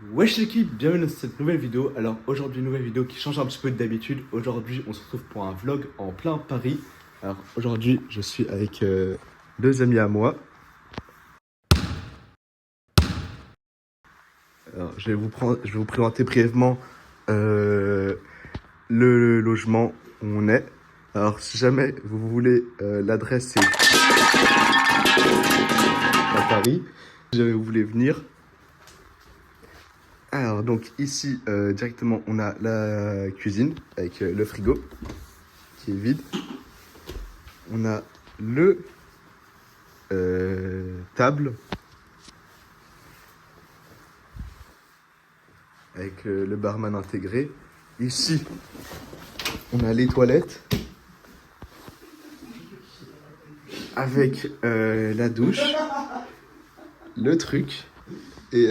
Wesh l'équipe, bienvenue dans cette nouvelle vidéo. Alors aujourd'hui, nouvelle vidéo qui change un petit peu d'habitude. Aujourd'hui, on se retrouve pour un vlog en plein Paris. Alors aujourd'hui, je suis avec deux amis à moi. Alors, je vais vous présenter brièvement le logement où on est. Alors si jamais vous voulez l'adresse, c'est à Paris. Si jamais vous voulez venir. Alors donc ici directement on a la cuisine avec le frigo qui est vide. On a le table avec le barman intégré. Ici on a les toilettes avec la douche, le truc et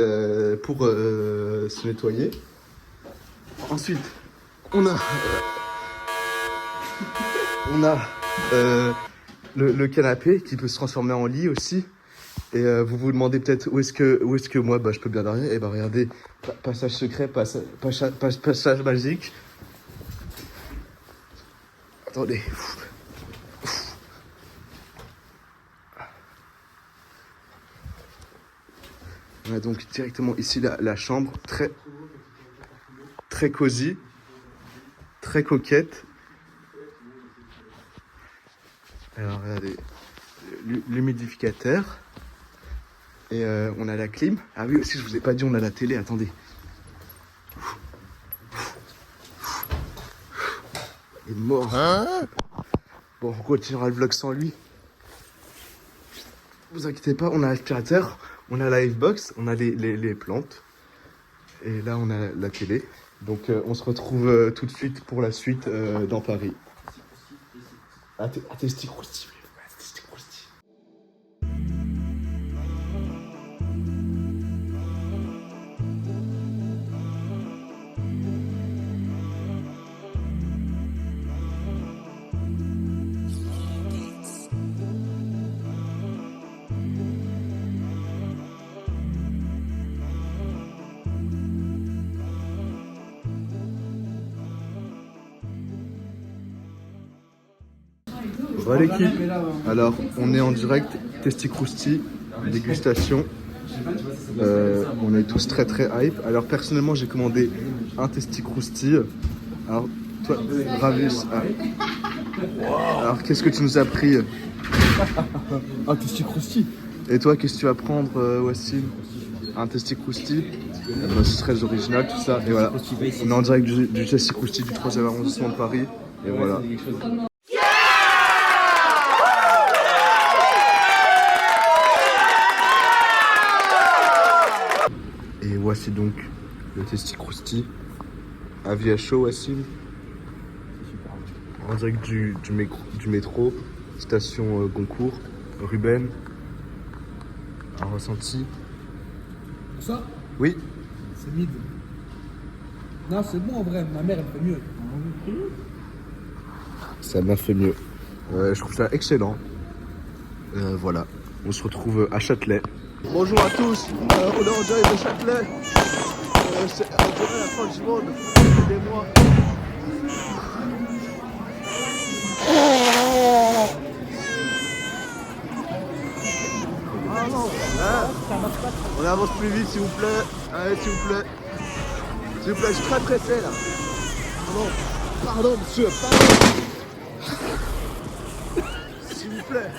pour se nettoyer. Ensuite on a le canapé qui peut se transformer en lit aussi. Et vous vous demandez peut-être où est-ce que moi je peux bien dormir. Et bah regardez, passage secret, passage magique. Attendez. On a donc directement ici la chambre, très cosy, très coquette. Alors regardez, l'humidificateur. Et on a la clim. Ah oui aussi, je vous ai pas dit, on a la télé, attendez. Il est mort. Bon, on continuera le vlog sans lui. Vous inquiétez pas, on a l'aspirateur, on a la Xbox, on a les plantes. Et là, on a la télé. Donc, on se retrouve tout de suite pour la suite dans Paris. À Testi Crousti. Voilà l'équipe, alors on est en direct, Testi Crousti, dégustation. On est tous très hype. Alors personnellement j'ai commandé un Testi Crousti. Alors toi, Ravus, alors qu'est-ce que tu nous as pris? Un Testi Crousti. Et toi, qu'est-ce que tu vas prendre, Wassim? Un Testi Crousti. C'est très original tout ça. Et voilà, on est en direct du Testi Crousti du 3e arrondissement de Paris. Et voilà. Et voici donc le Testi Crousti. Avis à chaud, Wassim. En direct du métro, station Goncourt, Ruben. Un ressenti. Ça? Oui. C'est mid. Non, c'est bon en vrai, ma mère elle fait mieux. Ça m'a fait mieux. Je trouve ça excellent. Voilà, on se retrouve à Châtelet. Bonjour à tous, on est en direct de Châtelet. C'est on dirait la fin du monde. Aidez-moi. Ah non, on avance plus vite s'il vous plaît. Allez, s'il vous plaît. S'il vous plaît, je suis très pressé là. Pardon monsieur, pardon. S'il vous plaît. S'il vous plaît,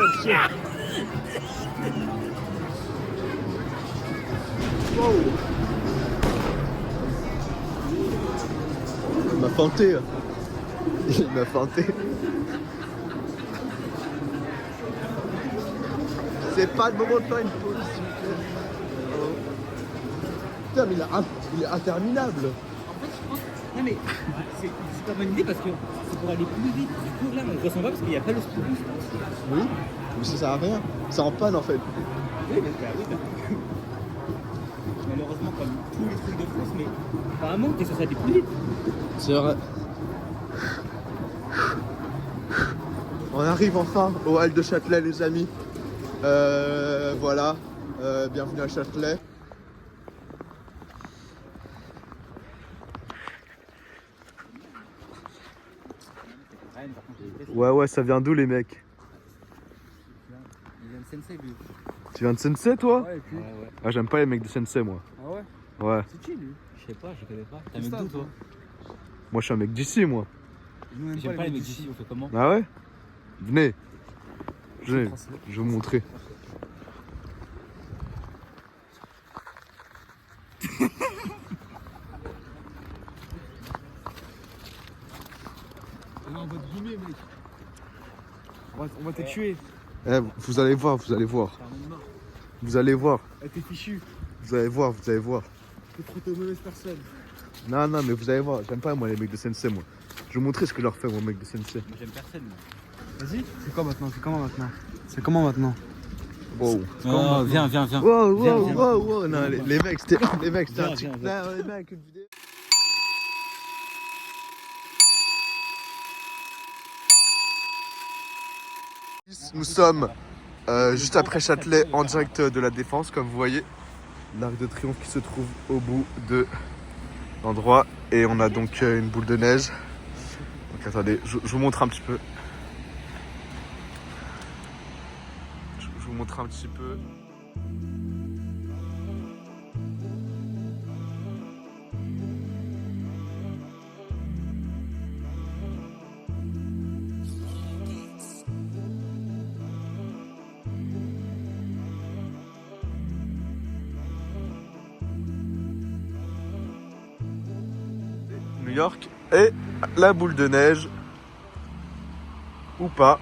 monsieur. Wow. Il m'a feinté. Il m'a feinté. C'est pas le moment de faire une pause, s'il vous plaît. Putain, mais il est interminable. En fait, je pense. Non, mais c'est une super bonne idée parce que c'est pour aller plus vite. Du coup, là, on ne ressent pas parce qu'il n'y a pas le speed boost. Oui, mais ça sert à rien. C'est en panne en fait. Oui, mais malheureusement, comme tous les trucs de France, mais apparemment, t'es censé aller plus vite. C'est vrai. On arrive enfin au hall de Châtelet, les amis. Voilà. Bienvenue à Châtelet. mais par contre, il est Ouais, ouais, ça vient d'où les mecs? Il vient de Sensei, lui. Tu viens de Sensei toi? Ouais, et puis. Ouais, ouais. Ah, j'aime pas les mecs de Sensei moi. Ah ouais? Ouais. C'est qui lui? Je sais pas, je connais pas. T'as un mec d'où, toi? Moi je suis un mec d'ici moi. Nous, on aime J'aime pas les mecs d'ici. d'ici, on fait comment? Ah ouais? Venez. Venez, français. je vais vous montrer. On est en mode guillemets, mec. On va te tuer. Eh, vous allez voir, vous allez voir. T'as un monde mort. Vous allez voir, T'es fichu. vous allez voir, vous allez voir. T'es trop de mauvaise personne. Non, non, mais vous allez voir, j'aime pas moi les mecs de Sensei moi. Je vais vous montrer ce que je leur fais moi mec de Sensei. Moi, j'aime personne, moi. Vas-y. C'est quoi maintenant? C'est comment maintenant? C'est comment maintenant? Wow. Non, viens, viens, viens. Wow, Viens, wow, viens. wow, wow. Non, les mecs, c'était un Viens, truc. viens, Non, les mecs, une vidéo. Nous sommes juste après Châtelet en direct de la Défense, comme vous voyez. L'Arc de Triomphe qui se trouve au bout de l'endroit. Et on a donc une boule de neige. Donc attendez, je vous montre un petit peu. Je vous montre un petit peu. New York et la boule de neige ou pas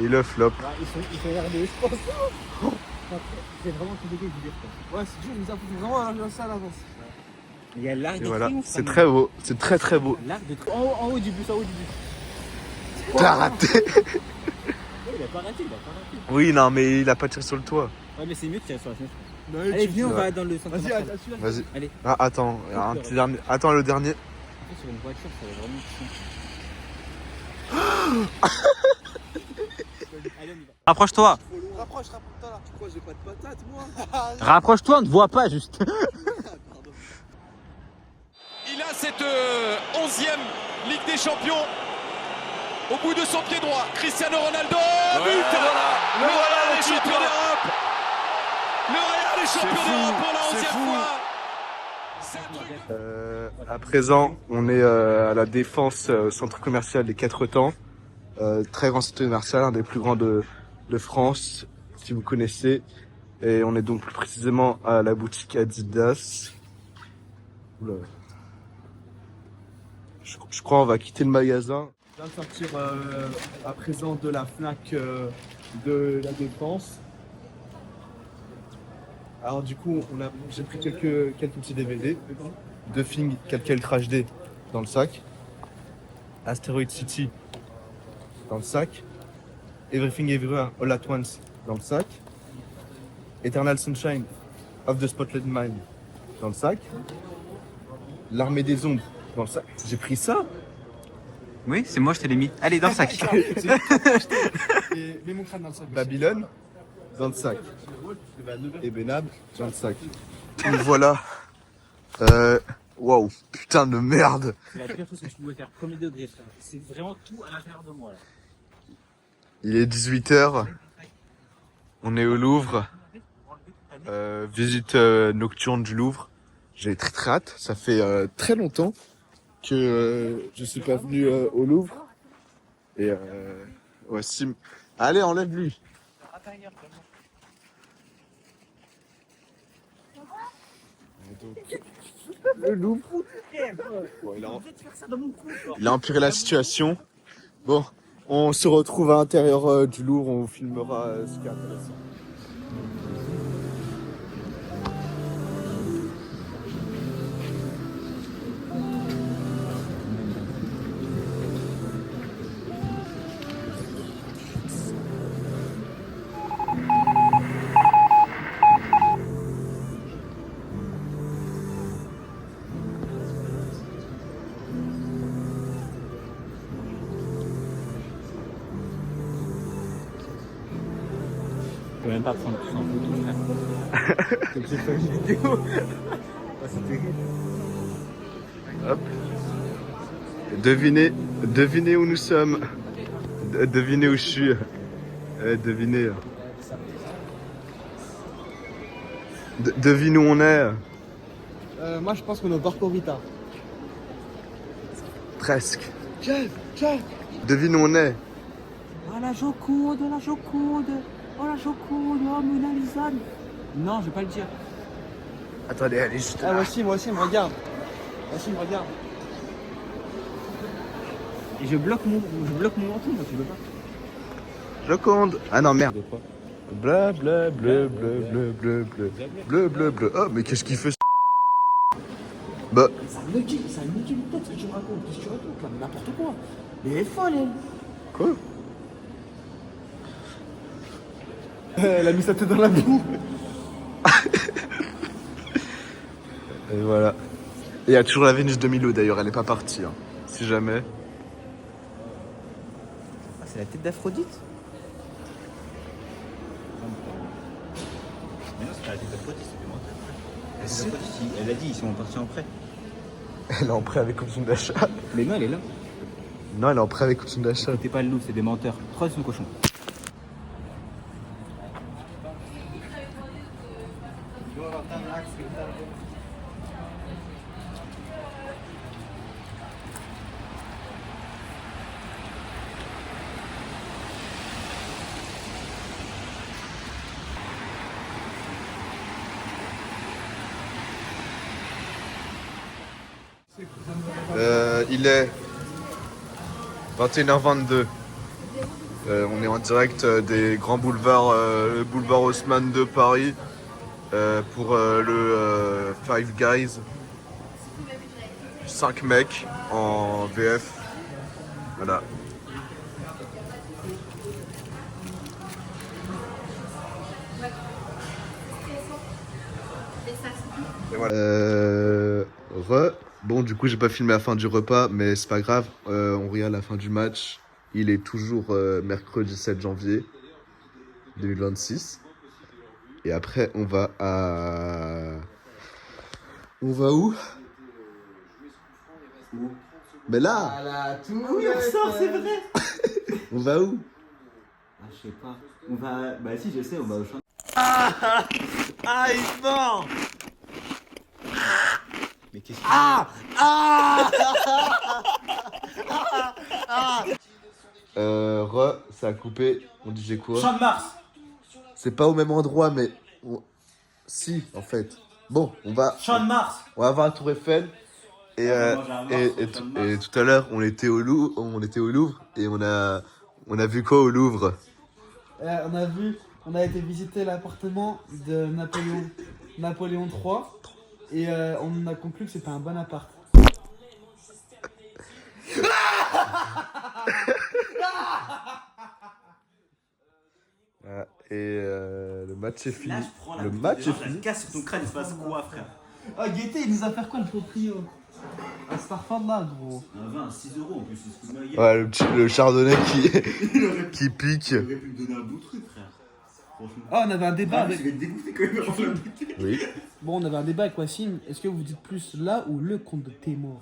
et le flop. Ils sont énervés, je pense. C'est vraiment compliqué de dire, quoi. Ouais, c'est dur, mais ça faut vraiment ça à l'avance. Il y a l'arc Et de voilà, triomphe. c'est très beau, c'est très très beau. L'arc de triomphe. En haut du bus, en haut du bus. T'as raté. Ouais, il a pas raté, il a pas raté. Oui, non, mais il a pas tiré sur le toit. Ouais, mais c'est mieux de tirer sur la fenêtre. Ouais, Allez, viens, on Ouais. va dans le centre Vas-y, commercial. celui-là. Vas-y. Allez. Ah, attends, un petit dernier. Attends, le dernier. En fait, sur une voiture, ça va vraiment chiant. Allez, on y va. Rapproche-toi. Rapproche-toi là. Tu crois que j'ai pas de patate, moi? Rapproche-toi, on ne te voit pas, juste. Il a cette 11e Ligue des Champions au bout de son pied droit. Cristiano Ronaldo, but. Le Real est champion d'Europe. Le Real est champion d'Europe pour la 11e fois. C'est un truc de- À présent, on est à la Défense, centre commercial des Quatre Temps. Très grand centre commercial, un des plus grands de France, si vous connaissez. Et on est donc plus précisément à la boutique Adidas. Oula. Je crois on va quitter le magasin. Je viens de sortir à présent de la Fnac de la Défense. Alors du coup, j'ai pris quelques petits DVD. Deux films Calcul HD dans le sac. Asteroid City dans le sac. Everything Everywhere All at Once dans le sac. Eternal Sunshine of the Spotless Mind dans le sac. L'Armée des Ombres dans le sac. J'ai pris ça. Oui, c'est moi, je te l'ai mis. Allez, dans le sac. Et mets mon crâne dans le sac. Babylone dans le sac. Et Benab dans le sac. Donc voilà. Waouh, putain de merde. C'est la pire chose que je pouvais faire. Premier degré, frère. C'est vraiment tout à l'intérieur de moi, là. Il est 18h. On est au Louvre. Visite nocturne du Louvre. J'ai très très hâte. Ça fait très longtemps que je suis pas venu au Louvre. Et ouais, si... Allez, enlève-lui. Le Louvre. Bon, il a empiré la situation. Bon, on se retrouve à l'intérieur du Louvre. On vous filmera ce qui est intéressant. Je peux même pas prendre tout ça en photo, frère. J'ai fait une vidéo. C'est terrible. Hop. Devinez où nous sommes. Devinez où je suis. Devinez. Devine où on est. Moi, je pense qu'on est au Porto Rita. Presque. Jeff. Devine où on est. Oh la Joconde, oh la Joconde, oh la Joconde, oh Mona Lisa. Non, je vais pas le dire. Attendez, allez juste Ah, là. moi aussi, me regarde. Et je bloque mon menton, moi tu veux pas. Joconde. Ah non, merde. Bleu, bleu, bleu, bleu, bleu, bleu, bleu. Bleu, bleu, bleu. Oh, mais qu'est-ce qu'il fait? Bah, Ça me nique une tête, ce que tu me racontes. Qu'est-ce que tu racontes là? Mais n'importe quoi. Mais elle est folle, elle. quoi? Elle a mis sa tête dans la boue. Et voilà. Et il y a toujours la Vénus de Milo d'ailleurs, elle est pas partie. Hein. Si jamais. Ah, c'est la tête d'Aphrodite? Mais non, c'est pas la tête d'Aphrodite, c'est des menteurs. La tête d'Aphrodite, elle a dit, ils sont partis en prêt. Elle est en prêt avec option d'achat. Mais non, elle est là. Non, elle est en prêt avec option d'achat. T'es pas le loup, c'est des menteurs. 3 son cochon. Il est 21h22. On est en direct des grands boulevards, le boulevard Haussmann de Paris pour le Five Guys. 5 mecs en VF. Voilà. Et voilà. Bon, du coup, j'ai pas filmé la fin du repas, mais c'est pas grave. On regarde la fin du match. Il est toujours mercredi 7 janvier 2026. Et après, on va à... On va où? Mais là! Oui, on sort, c'est vrai! On va où? Ah, je sais pas. On va. Bah, si, je sais, on va au champ. Ah, il est mort. Mais qu'est-ce que. Ça a coupé. On disait quoi? Champ de Mars! C'est pas au même endroit, mais... Si, en fait. Bon, on va... Champ de Mars! On va voir la Tour Eiffel. Et, et tout à l'heure, on était au Louvre et on a vu quoi au Louvre? On a été visiter l'appartement de Napoléon III et on a conclu que c'était un bon appart. Le match est fini. Là, je prends la Le bouteille match de est vin, je fini. la casse sur ton crâne, il se passe quoi, frère? Ah, Gaëté, il nous a fait quoi le proprio? Ah, Starfall gros. Un vin à 6 € en plus, c'est ce que je Ouais, le chardonnay qui pique. Il aurait pu me donner un beau truc, frère. Franchement. Ah, on avait un débat avec. Je vais être dégoûté quand même de remplir la bouteille. Oui. Bon, on avait un débat avec Wassim. Est-ce que vous dites plus là ou le conte de Témor?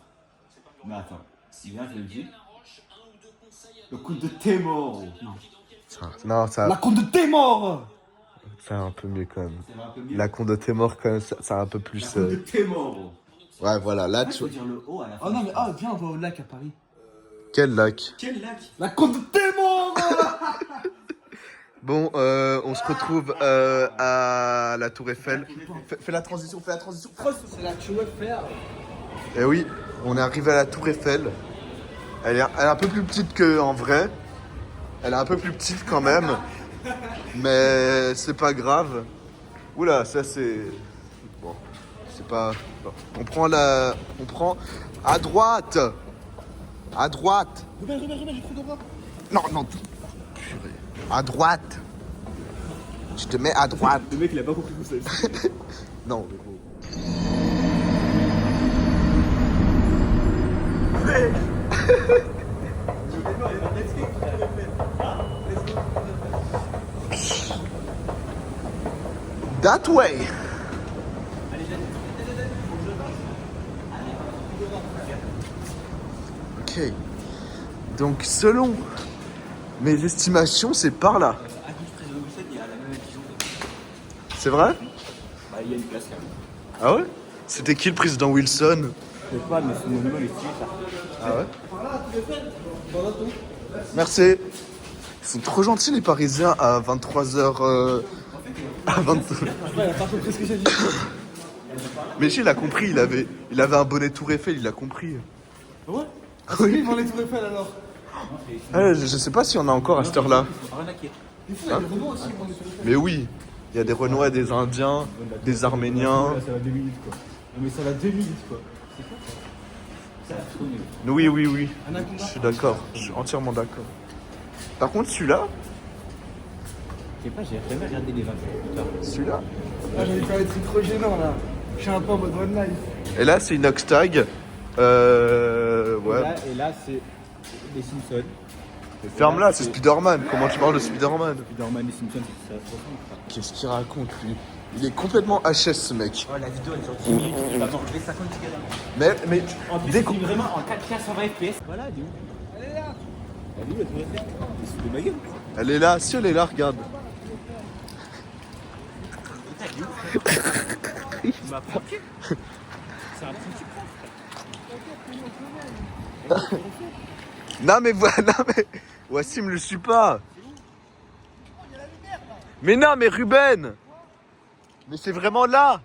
Mais attends, si bien je le dis. Le coup de Témor. Non. Non, ça, La conte de Témor! c'est un peu mieux quand même. Ça va un peu mieux. La Conde mort quand même, c'est un peu plus. La coup de Témor. Ouais, voilà, là Il tu. faut dire le O à la fin. Oh non, mais viens, on va au lac à Paris. Quel lac? Quel lac? La conte de Témor! Bon, on se retrouve à la Tour Eiffel. Fais la transition, C'est la Tour Eiffel. Eh oui, on est arrivé à la Tour Eiffel. Elle est un peu plus petite qu'en vrai. Elle est un peu plus petite quand même. Mais c'est pas grave. Oula, ça c'est... Bon, c'est pas... Bon. On prend à droite. À droite. Rebelle, j'ai trop de droit. Non, non. Purée. À droite. Je te mets à droite. Le mec, il a pas compris où c'est. Non. That way. Ok. Donc selon mes estimations, c'est par là. C'est vrai? Bah, il y a une place quand même. Ah ouais? C'était qui le président Wilson? Je sais pas, mais ce monument est stylé ça. Ah ouais? Merci. Ils sont trop gentils les Parisiens à 23h. À 20... Mais il a compris, il avait un bonnet Tour Eiffel, il a compris. Ouais. C'est lui devant les Tours Eiffel alors. Je sais pas s'il y en a encore à cette heure-là. Il faut, il y a des Renois aussi devant les Tours Eiffel. Mais oui, il y a des Renois, des Indiens, des Arméniens. Ça va 2 minutes quoi. Non, mais ça va 2 minutes quoi. Oui, oui, oui. Je suis d'accord, je suis entièrement d'accord. Par contre, celui-là, Je sais pas, j'ai jamais regardé les vainqueurs plus tard. celui-là. Ah, j'allais faire des trucs trop gênants là. Je suis un peu en mode one life. Et là, c'est une Oxtag. Ouais. Et là c'est les Simpsons. Ferme-la, c'est Spider-Man. Comment tu parles de Spider-Man? Spider-Man, les Simpsons, ça se ressemble. Qu'est-ce qu'il raconte, lui? Il est complètement HS, ce mec. Oh, la vidéo elle est sur 10 minutes, tu vas m'enlever 50 gigas. Mais En plus, dès c'est qu'on... vraiment en 4K 120 FPS. Voilà, elle est où? Elle est là. Elle est où la tour Eiffel? Elle se fout de ma gueule. Elle est là, si elle est là, regarde. Tu m'as pranké. C'est un petit prank, frère. Non mais voilà, non mais... Wassim le suit pas. Mais non, mais Ruben. Mais c'est vraiment là.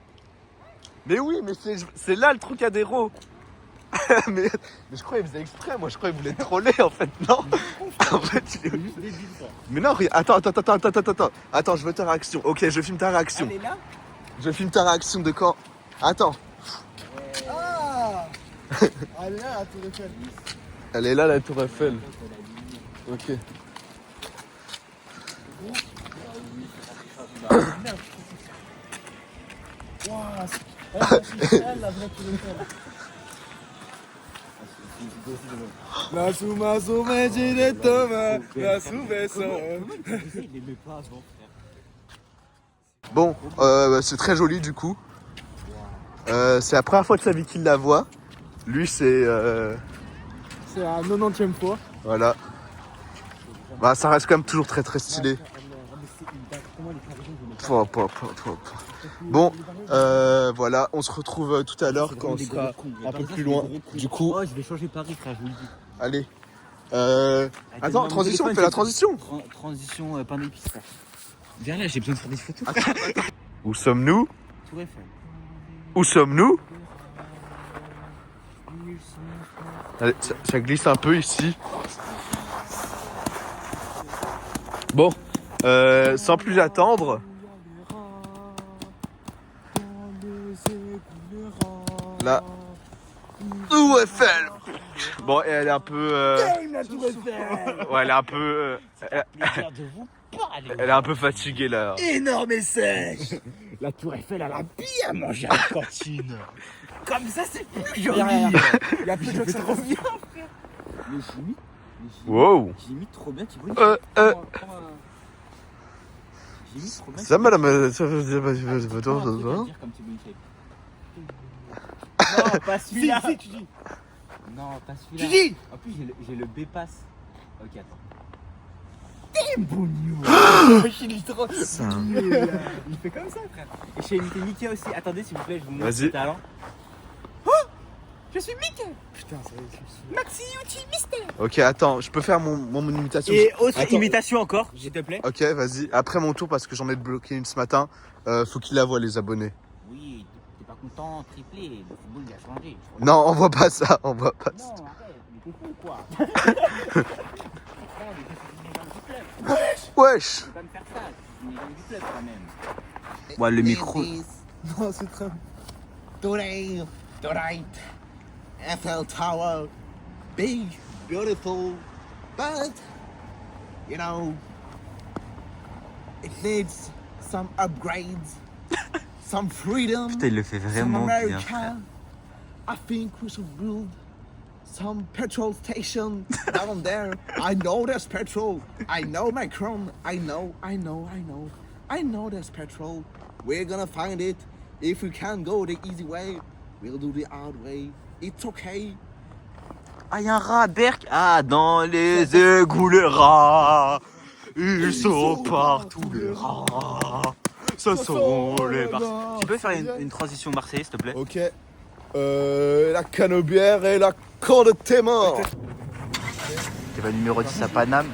Mais oui, mais c'est là le Trocadéro. mais je crois qu'il faisait exprès, moi je crois qu'il voulait troller en fait, non. En fait, il est... Mais non, attends. Attends, je veux ta réaction. Ok, je filme ta réaction. Elle est là. Je filme ta réaction de quand. Attends. Ah. Elle est là la Tour Eiffel. Elle est là la Tour Eiffel. Ok. C'est elle la vraie Tour Eiffel. La souma souma de Thomas, la souma Il aimait pas avant, frère. Bon, c'est très joli du coup. C'est la première fois de sa vie qu'il la voit. Lui, c'est... C'est la 90e fois. Voilà. Bah, ça reste quand même toujours très très stylé. Bon, voilà, on se retrouve tout à l'heure quand on sera un peu plus loin. Du coup, Oh, je vais changer Paris, frère, je vous le dis. allez. Attends, transition, fais la transition. Transition pain d'épices, frère. Viens là, j'ai besoin de faire des photos, frère. Où sommes-nous? Tour Eiffel. Où sommes-nous? Allez, ça glisse un peu ici. Bon, sans plus attendre. Là. Tour Eiffel. Bon, et elle est un peu... Ouais, elle est un peu... Elle est un peu fatiguée là. Énorme et sèche. La Tour Eiffel, elle a bien mangé à la cantine. Comme ça, c'est plus joli. Il y a plus de choses trop bien, frère. Mais Wow. j'imite trop bien, tu vois. J'imite trop bien. Ça, madame... Non, pas celui-là. Si, tu dis. Non, pas celui-là. Tu dis. En plus, j'ai le B-Pass. Ok, attends. T'es bon, Il est trop. Il fait comme ça, frère. Et j'ai imité Mickey aussi. Attendez, s'il vous plaît, je vous montre Vas-y. ce talent. Je suis Mickey. Putain, ça va être. Maxi Yuti Mister. Ok, attends, je peux faire mon imitation. Et autre Attends. imitation encore, s'il te plaît. Ok, vas-y. Après mon tour, parce que j'en ai bloqué une ce matin, faut qu'ils la voient, les abonnés. Oui, t'es pas content, triplé. Le football, il a changé. Non, on voit pas ça, on voit pas ça. Non, arrête, mais t'es fou quoi. Wesh. Tu peux pas me faire ça. Tu es une légende du club quand même. Ouais, le micro. Non, c'est très. Tonight, Eiffel Tower, big, beautiful, but, you know, it needs some upgrades, some freedom, Putain, il le fait some vraiment bien. America. I think we should build some petrol station down there. I know there's petrol. I know Macron. I know there's petrol. We're gonna find it. If we can't go the easy way, we'll do the hard way. It's okay. Ah, y a un rat, Berk. Ah, dans les égouts, les rats. Ils sont partout, les rats. Ce sont les Marseillais. Tu peux faire une transition marseillaise, s'il te plaît? Ok. La canobière et la corde de tes morts. Tu vas numéro 10 à Paname.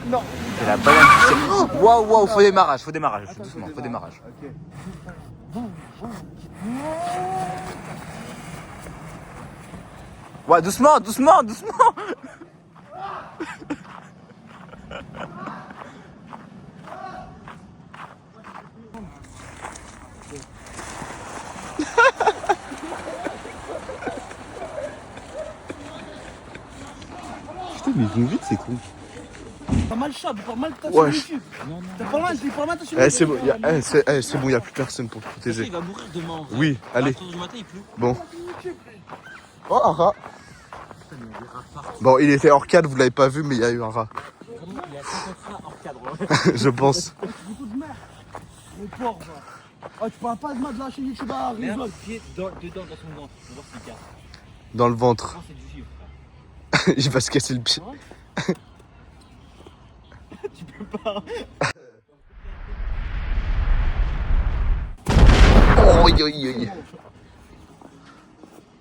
Non. C'est la banane qui s'est... Waouh, waouh, faut démarrage. Doucement, faut démarrage. Ouais, doucement. Putain, mais ils vont vite, c'est con. T'as mal chat, t'as mal ta Ouais. sur YouTube. T'as pas mal ta sur Eh, c'est bon, c'est bon, y a plus personne pour te protéger. Il va mourir demain. En vrai. Oui, allez. À 4h du matin, il pleut. Bon. Oh, un rat. Bon, il était hors cadre, vous l'avez pas vu, mais il y a eu un rat. Il y a 50 rats hors cadre. Je pense. beaucoup de merde. Les porcs, va. Oh, tu parles pas de mal de lâcher YouTube à Merde, rigole. pied dedans dans son ventre. On va voir s'il casse. Dans le ventre. Non, c'est du givre. Il va se casser le pied. Tu peux pas. Oh, aïe, aïe, aïe.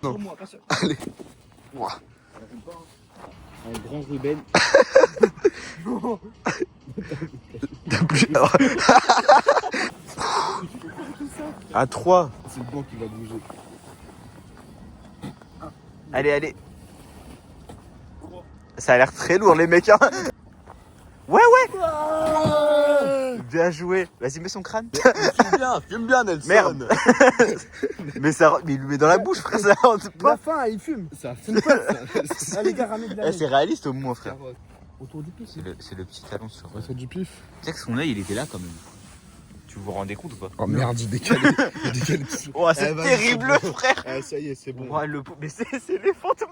Non. Moi, pas sûr. Allez. Ouah. Un grand Ruben. À 3. C'est le banc qui va bouger. Allez. Ça a l'air très lourd, les mecs. Hein. Ouais. Bien joué. Vas-y, mets son crâne. Fume bien, Nelson. Merde. mais il lui met dans la bouche, frère. Ça rentre La pas. fin, il fume. Ça C'est une peur. Ah, les gars, ramène de la Eh, c'est réaliste au moins, frère. Autour du pied. C'est le petit talon sur. On va faire du pif. Tu sais que son œil, il était là quand même. Tu vous rendez compte ou pas? Oh merde, j'ai décalé. Oh, c'est terrible, frère. Ah, ça y est, c'est bon. Oh, mais c'est les fantômes.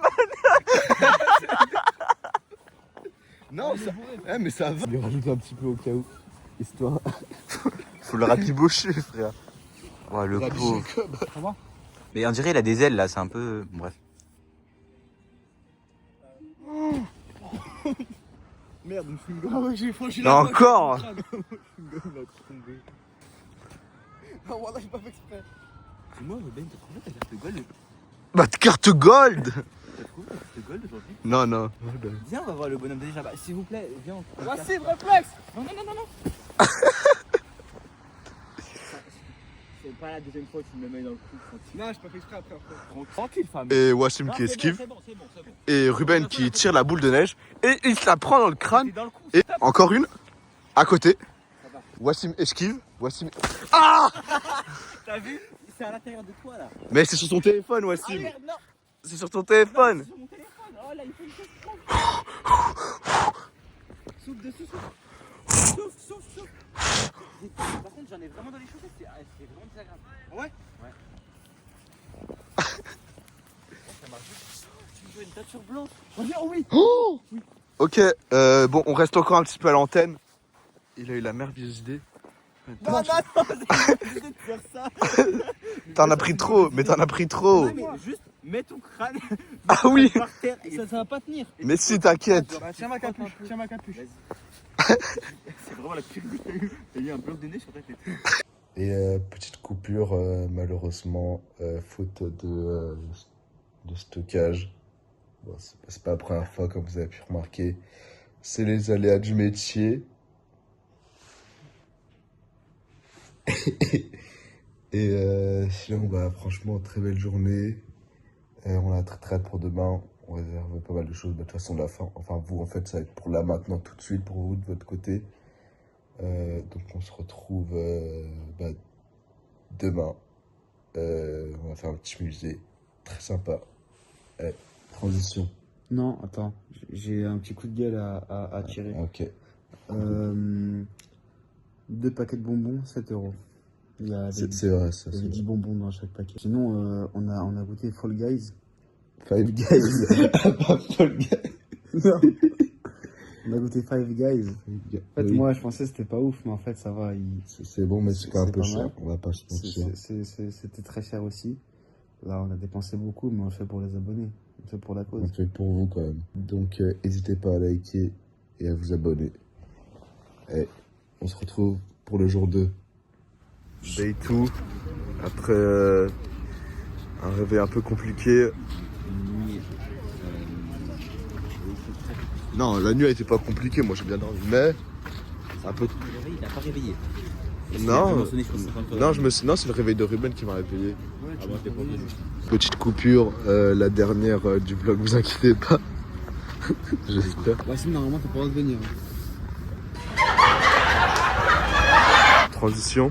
Non, ça... mais ça va. Je vais rajouter un petit peu au cas où. Histoire. Faut le rabibocher, frère. Oh, le pauvre. Ça va? Mais on dirait il a des ailes là, c'est un peu. Bref. Merde, une fume Ah ouais, j'ai franchi Non, encore. Ah, voilà, j'ai pas fait exprès. C'est moi, Ben, t'as trouvé ta carte gold? Bah, carte gold. T'as trouvé ta carte gold aujourd'hui? Non. Viens, on va voir le bonhomme déjà. Bah, s'il vous plaît, viens. Voici, réflexe. Non. C'est pas la deuxième fois que tu me mets dans le cou, tranquille. Non, j'ai pas fait exprès après. Tranquille, femme. Et Wassim qui esquive. C'est bon. Et Ruben qui tire la boule de neige. Et il se la prend dans le crâne. C'est dans le cou. Et encore une. À côté. Wassim esquive. Wassim. Ah! T'as vu? C'est à l'intérieur de toi là. Mais c'est sur ton téléphone, Wassim. Merde, non. C'est sur ton téléphone. C'est sur mon téléphone. Oh là, il fait une question. Souffle dessus, souffle. Par contre, j'en ai vraiment dans les chaussettes. C'est vraiment désagréable. Ouais. Ça marche juste. Tu me veux une teinture blanche? Oh oui. Ok, bon, on reste encore un petit peu à l'antenne. Il a eu la merveilleuse idée. Non, c'est obligé de faire ça. T'en as pris trop, mais t'en as pris trop. Ouais, mais juste mets ton crâne Ah oui. par terre. Et Ça va pas tenir. Mais si, t'inquiète. Bah, tiens ma capuche. c'est vraiment la pire que t'as eu. T'as eu un bloc de nez sur ta tête. Et petite coupure, malheureusement, faute de stockage. Bon, c'est pas la première fois, comme vous avez pu remarquer. C'est les aléas du métier. Et sinon, bah, franchement, très belle journée. On a très hâte pour demain. On réserve pas mal de choses. Bah, de toute façon, la fin, enfin, vous, en fait, ça va être pour là, maintenant, tout de suite, pour vous, de votre côté. Donc, on se retrouve demain. On va faire un petit musée. Très sympa. Transition. Non, attends, j'ai un petit coup de gueule à tirer. Ok. 2 paquets de bonbons, 7 €. Il y avait, C'est vrai, ça. il y avait C'est 10 bonbons dans chaque paquet. Sinon, on a goûté Fall Guys. Five Guys. Pas Fall Guys. Non. On a goûté Five Guys. En fait, Oui. moi, je pensais que c'était pas ouf, mais en fait, ça va. C'est bon, mais c'est quand même un peu pas cher. mal. On va pas se mentir. C'était très cher aussi. Là, on a dépensé beaucoup, mais on le fait pour les abonnés. On le fait pour la cause. On le fait pour vous quand même. Donc n'hésitez pas à liker et à vous abonner. Et on se retrouve pour le jour 2. Day 2, après un réveil un peu compliqué. Non, la nuit a été pas compliquée, moi j'ai bien dormi, mais un peu. Il n'a pas réveillé. Non, non, c'est le réveil de Ruben qui m'a réveillé. Petite coupure, la dernière du vlog, vous inquiétez pas. J'espère. Voici, normalement, t'as pas le droit de venir. Transition.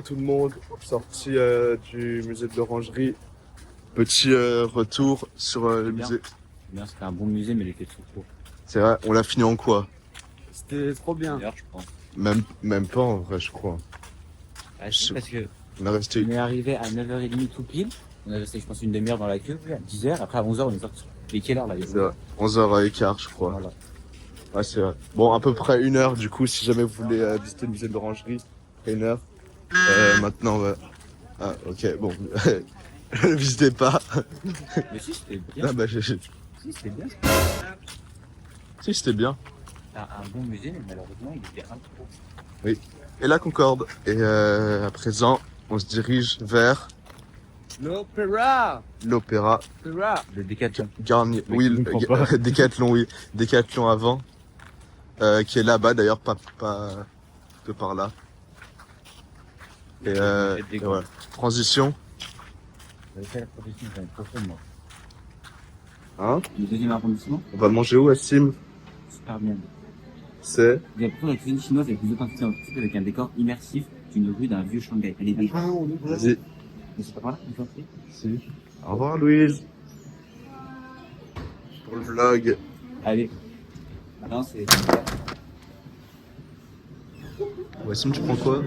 Tout le monde, sorti du musée de l'Orangerie. Petit retour sur le musée. Bien, c'était un bon musée, mais il était trop court. C'est vrai, on l'a fini en quoi? C'était trop bien. D'ailleurs, je pense. Même pas en vrai, je crois. Ah, si, parce que On a resté. on est arrivé à 9h30 tout pile. On est resté, je pense, une demi-heure dans la queue. À 10h, après à 11h, on est sorti. Mais quelle heure là? C'est vrai, 11h15, je crois. Voilà. Ouais, c'est vrai. Bon, à peu près 1 heure, du coup, si jamais vous voulez visiter le musée de l'Orangerie, 1 heure. Maintenant, ouais. Ah, ok, bon. Ne visitez pas. Mais si, c'était bien. Ah, bah, Si, c'était bien. Si, c'était bien. Un bon musée, mais malheureusement, il était un peu trop. Oui. Et la Concorde. Et à présent, on se dirige vers L'opéra. l'Opéra Le Décathlon. Garnier. Mais Oui, qui comprend pas. Décathlon, oui. Décathlon avant. Qui est là-bas, d'ailleurs, pas que par là. Et voilà. Transition. J'avais fait la profession, j'avais trop fait, moi. Hein? Le deuxième arrondissement, On va manger où, Assim? super bien. C'est Il y a plutôt la cuisine chinoise avec plus authentique avec un décor immersif d'une rue d'un vieux Shanghai. Elle est belle. Vas-y. Mais c'est pas par là qu'il faut appeler. Si. Au revoir, Louise. Pour le vlog. Allez. Maintenant, c'est. Wassim, tu prends quoi?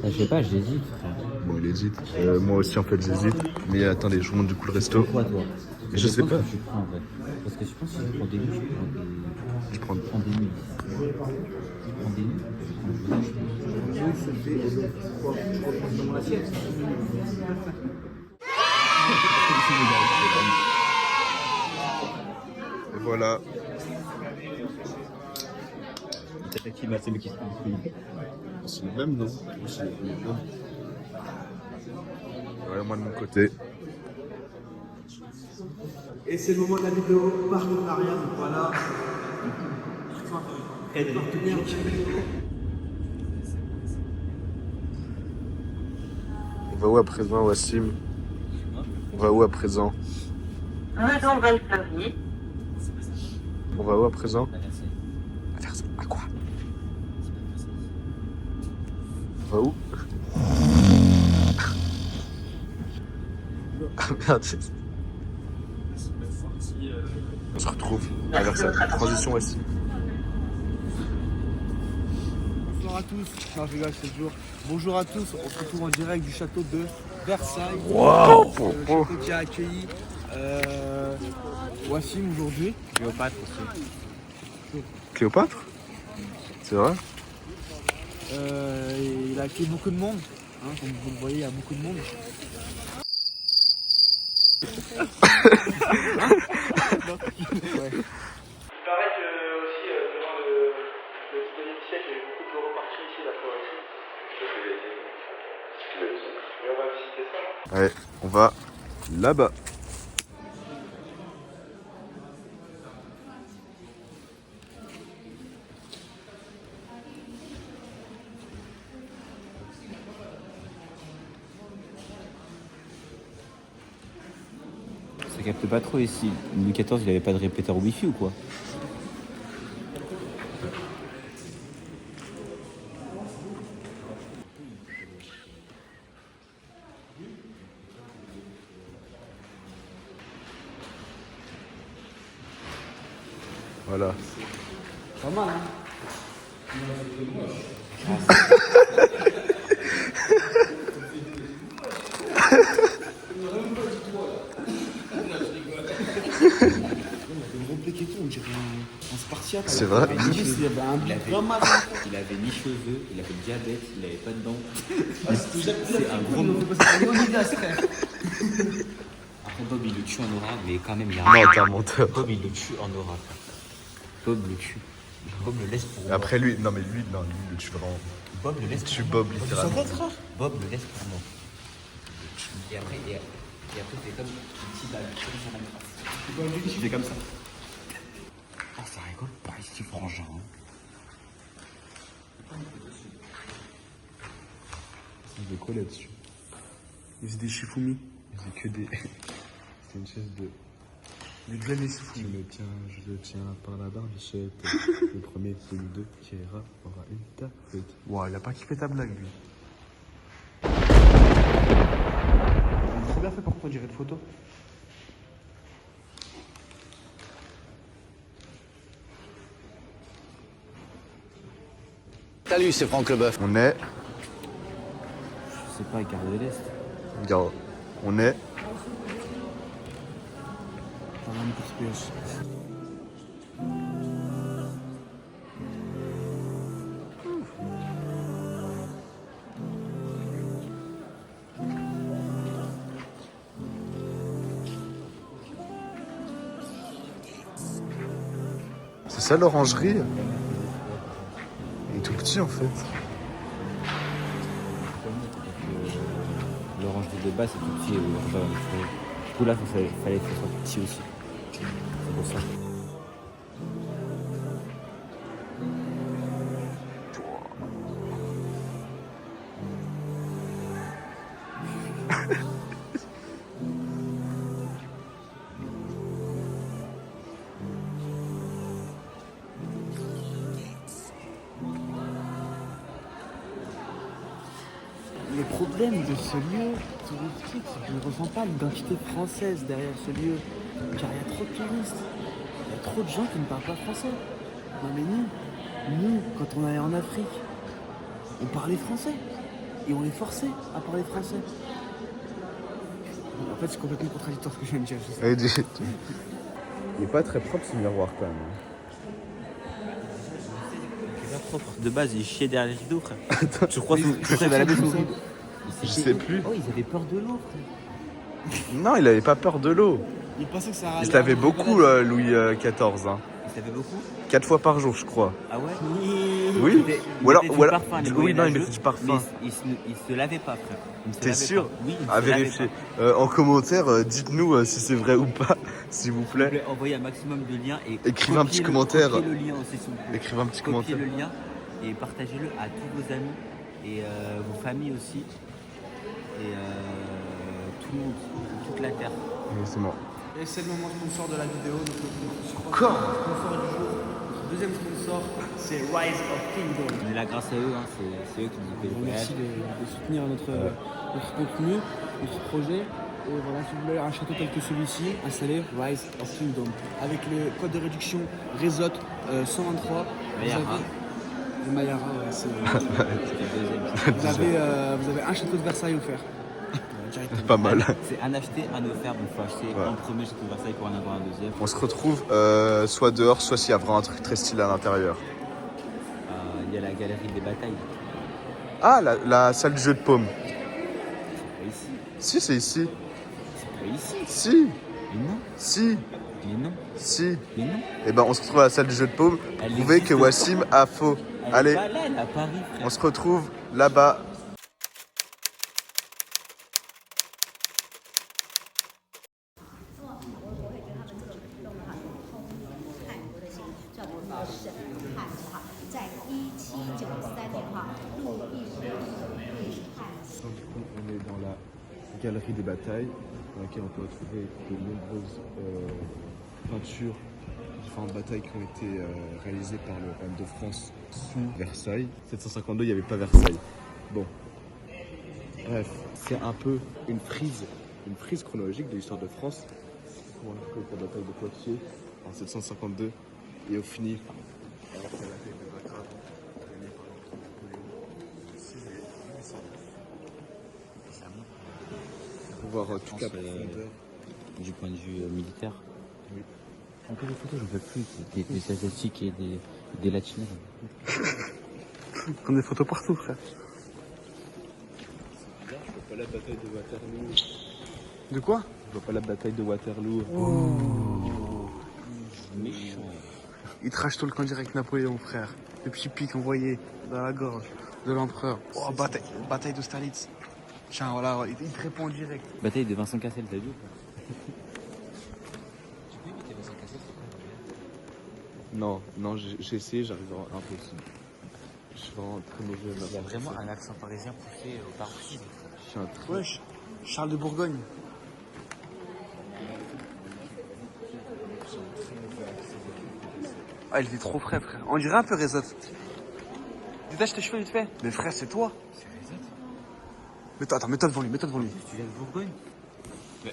Je sais pas, j'hésite, frère. Bon, il hésite. Moi aussi, en fait, j'hésite. Mais attendez, je vous montre du coup le resto. Quoi, toi? Je sais pas. Je prends en fait. Parce que je pense que je prends des nuits, Je prends. je prends des nuits. Je prends des nuits. Et voilà. Peut-être qu'il m'a c'est qui se prend. C'est le même, non? C'est le même. Ouais, moi de mon côté. Et c'est le moment de la vidéo partenariat. Donc voilà. On va où à présent, Wassim? On va où à présent? Maison Valfleury. On va où à présent? À quoi? On va où? Ah merde. On se retrouve à Versailles. Transition Wassim. Bonjour à tous. Non, je rigole, c'est le jour. Bonjour à tous. On se retrouve en direct du château de Versailles. Waouh! Le château qui a accueilli Wassim aujourd'hui. Cléopâtre aussi. Cléopâtre? C'est vrai? Et il a accueilli beaucoup de monde. Hein, comme vous le voyez, il y a beaucoup de monde. Ouais. Il paraît que aussi durant le 19e siècle, il y a eu beaucoup de repartis ici, la Croatie. Et on va visiter ça. Ouais, on va là-bas. Ça capte pas trop ici. Louis XIV, il avait pas de répéteur Wi-Fi ou quoi? Voilà. Pas mal, hein. Un Spartiate. C'est vrai. Il avait un grand mal. Il avait ni cheveux, il avait le diabète, il avait pas de dents. C'est un gros nom. Léonidas, frère. Après Bob il le tue en aura, mais quand même il y a Non, t'es un menteur. Bob il le tue en aura. Bob le tue. Bob le laisse pour Et moi. après lui, non mais lui, non, lui, il le tue vraiment. Bob le laisse Il tue pour Bob moi. littéralement. Bob le laisse pour moi. Et après c'est comme une petite balle. Tu fais comme ça. Ah ça rigole pas ici frangin. Il y a quoi là-dessus? C'est des Shifumi. C'est que des. C'est une chaise de. Mais de la Shifumi. Je le tiens par la barbichette. Le premier de nous deux qui ira aura une tapette. Ouah, il a pas kiffé ta blague lui. Trop bien fait par contre, on dirait de photo. Salut, c'est Franck Leboeuf. On est. Je sais pas, Gare de l'Est. Regarde, on est. Dans un petit PH. C'est ça l'orangerie? Il est tout petit en fait. L'orangerie de base c'est tout petit. Du coup là il fallait que ce soit petit aussi. C'est pour ça. Le problème de ce lieu touristique, c'est que je ne ressens pas l'identité française derrière ce lieu. Car il y a trop de touristes. Il y a trop de gens qui ne parlent pas français. Non mais nous, quand on allait en Afrique, on parlait français. Et on les forçait à parler français. En fait, c'est complètement contradictoire ce que je viens de dire. Je sais. Il est pas très propre ce miroir quand même. C'est pas propre. De base il chiait derrière les rideaux frère. Tu crois que la maison. Je sais plus. Oh ils avaient peur de l'eau frère. Non, il avait pas peur de l'eau. Il pensait que ça Il se lavait beaucoup Louis XIV. Hein. Ils savaient beaucoup. 4 fois par jour je crois. Ah ouais. Oui. Il Ou alors, mettait ou du alors- parfum, les oui, non, il moyenâgeux, mettait du parfum. Mais il se lavait pas frère. Il se T'es lavait sûr? pas. Oui, il se À lavait vérifier. pas. En commentaire, dites-nous si c'est vrai ou pas, s'il vous S'il vous plaît. plaît, envoyez un maximum de liens et Écrivez un petit copiez-le- commentaire. Copiez le lien aussi s'il vous plaît. Écrivez un petit Copiez commentaire. le lien et partagez-le à tous vos amis et vos familles aussi et tout le monde, toute la terre. Exactement. Et c'est le moment sponsor de la vidéo. Donc Encore sponsor du jour. Notre deuxième sponsor, c'est Rise of Kingdom. On est là grâce à eux, hein, c'est eux qui nous payent On le remercie voyage. de soutenir notre contenu, notre projet. Et voilà, si vous voulez un château tel que celui-ci, installez Rise of Kingdom. Avec le code de réduction RESOT 123, Mayara. Le Mayara, ouais, c'est... C'est le deuxième. vous avez un château de Versailles offert. Directement. Pas mal. C'est un acheté, un offert, donc il faut acheter Ouais. un premier château de Versailles pour en avoir un deuxième. On se retrouve soit dehors, soit s'il y a vraiment un truc très stylé à l'intérieur. Il y a la galerie des batailles. Ah, la salle du jeu de paume. C'est pas ici. Si, c'est ici. C'est pas ici. Si, Mais non. si, Mais non. si. Mais non. Et ben, on se retrouve à la salle du jeu de paume pour Elle prouver que existe Wassim a faux. Elle Allez, est pas là, elle est à Paris, frère. on se retrouve là-bas. galerie des batailles dans laquelle on peut retrouver de nombreuses peintures de différentes batailles qui ont été réalisées par le royaume de France sous Versailles. 752, il n'y avait pas Versailles. Bon, bref, c'est un peu une frise chronologique de l'histoire de France. On a fait la bataille de Poitiers en 752 et au fini, alors que la bataille de Wagram, gagnée par l'empereur Napoléon. Pour voir toute la profondeur. Du point de vue militaire. Oui. Encore des photos, je ne veux plus des asiatiques et des latinos. Comme des photos partout, frère. Je vois pas la bataille de Waterloo. De quoi? Je vois pas la bataille de Waterloo. Méchant. Il trash tout le camp direct Napoléon, frère. Le petit pic envoyé dans la gorge de l'empereur. Oh, bataille d'Austerlitz. Tiens, voilà, il te répond en direct. Bataille de Vincent Cassel, t'as vu ou pas? Tu peux imiter Vincent Cassel, c'est quoi? Non, j'ai essayé, j'arrive impossible. Je suis vraiment très mauvais. Il y a vraiment un accent parisien poussé au paroxysme. Je suis un très... Wesh, Charles de Bourgogne. Ah, il était trop frais, frère. On dirait un peu Rezot. Détache tes cheveux vite fait. Mais frère, c'est toi. C'est Rezot. Attends, mets-toi devant lui, Tu viens de Bourgogne? Mais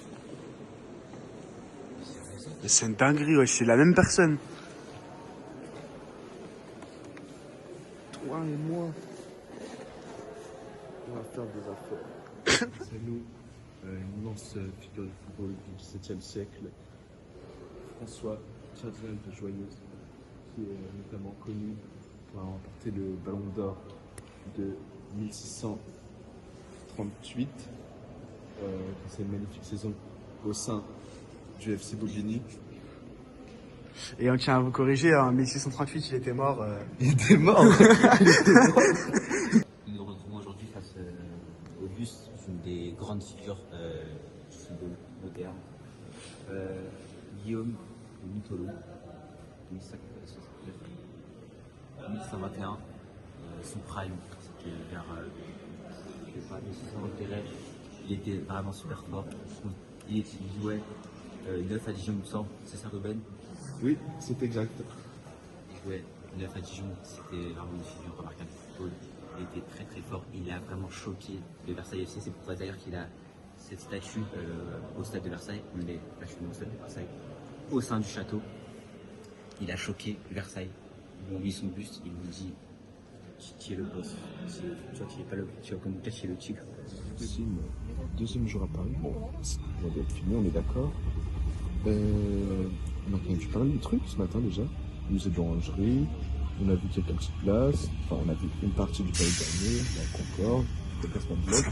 c'est une dinguerie, wesh, c'est la même personne. Toi et moi, on va faire des affaires. C'est nous, une immense figure du football du XVIIe siècle, François Cardinal de Joyeuse, qui est notamment connu pour avoir remporté le Ballon d'Or de 1638. C'est une magnifique saison au sein du FC Bobigny. Et on tient à vous corriger, en 1638, il était mort. Il était mort. Nous nous retrouvons aujourd'hui face au buste d'une des grandes figures du football moderne, Guillaume de Mitolo, 1121, son prime, c'était vers 1600. Il était vraiment super fort. Il jouait 9 à Dijon, il me semble, c'est ça, Ruben? Oui, c'est exact. Il jouait 9 à Dijon, c'était vraiment une figure remarquable du football. Il était très très fort, il a vraiment choqué le Versailles FC. C'est pour ça d'ailleurs qu'il a cette statue au stade de Versailles. On est au stade de Versailles, au sein du château. Il a choqué Versailles. Ils lui ont mis son buste, ils lui ont dit qui est le boss. Toi qui n'es pas le, tu vas comme toi qui es le tigre. Deuxième jour à Paris, bon, ça doit être fini, on est d'accord. On a quand même vu pas mal de trucs ce matin déjà. Musée de l'Orangerie, on a vu quelques petites places, enfin on a vu une partie du Palais Garnier, la Concorde, le placement de bloc,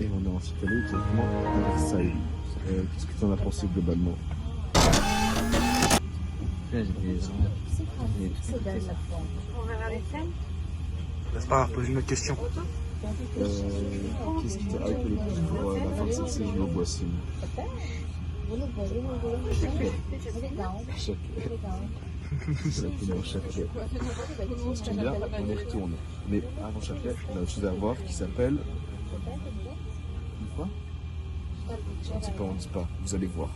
et on est ensuite allé directement à Versailles. Qu'est-ce que tu en as pensé globalement? C'est pas grave, pose une autre question. Qu'est-ce qui t'a hypé le plus pour la fin de cette saison au Boissy? Exactement, Châtelet. Si tu aimes bien, on y retourne. Mais avant Châtelet, on a autre chose à voir qui s'appelle... Quoi? On ne dit pas, vous allez voir.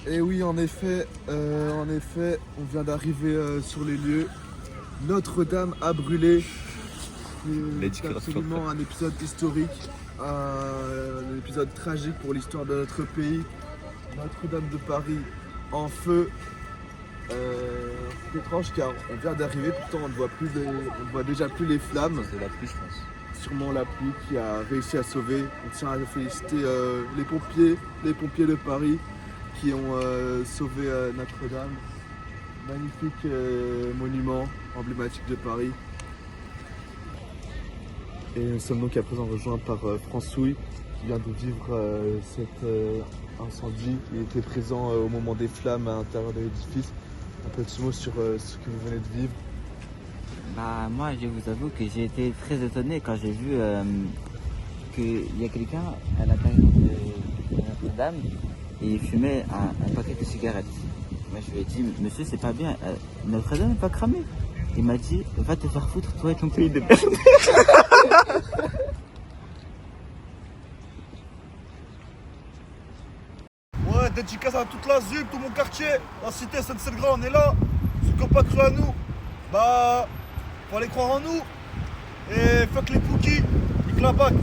Et oui, en effet, on vient d'arriver sur les lieux. Notre-Dame a brûlé. C'est absolument un épisode historique, un épisode tragique pour l'histoire de notre pays. Notre-Dame de Paris en feu. C'est étrange car on vient d'arriver, pourtant on ne voit déjà plus les flammes. C'est la pluie, je pense. Sûrement la pluie qui a réussi à sauver. On tient à féliciter les pompiers de Paris qui ont sauvé Notre-Dame. Magnifique monument emblématique de Paris. Et nous sommes donc à présent rejoints par François qui vient de vivre cet incendie. Il était présent au moment des flammes à l'intérieur de l'édifice. Un petit mot sur ce que vous venez de vivre. Bah moi je vous avoue que j'ai été très étonné quand j'ai vu qu'il y a quelqu'un à l'intérieur de Notre-Dame et il fumait un paquet de cigarettes. Moi je lui ai dit, monsieur c'est pas bien, Notre-Dame n'est pas cramée. Il m'a dit, va te faire foutre, toi et ton pays de merde. Ouais, dédicace à toute la ZUP, tout mon quartier, la cité Saint-Selgran, on est là. Ceux qui n'ont pas cru à nous, bah, fallait croire en nous. Et fuck les cookies, nique la bague,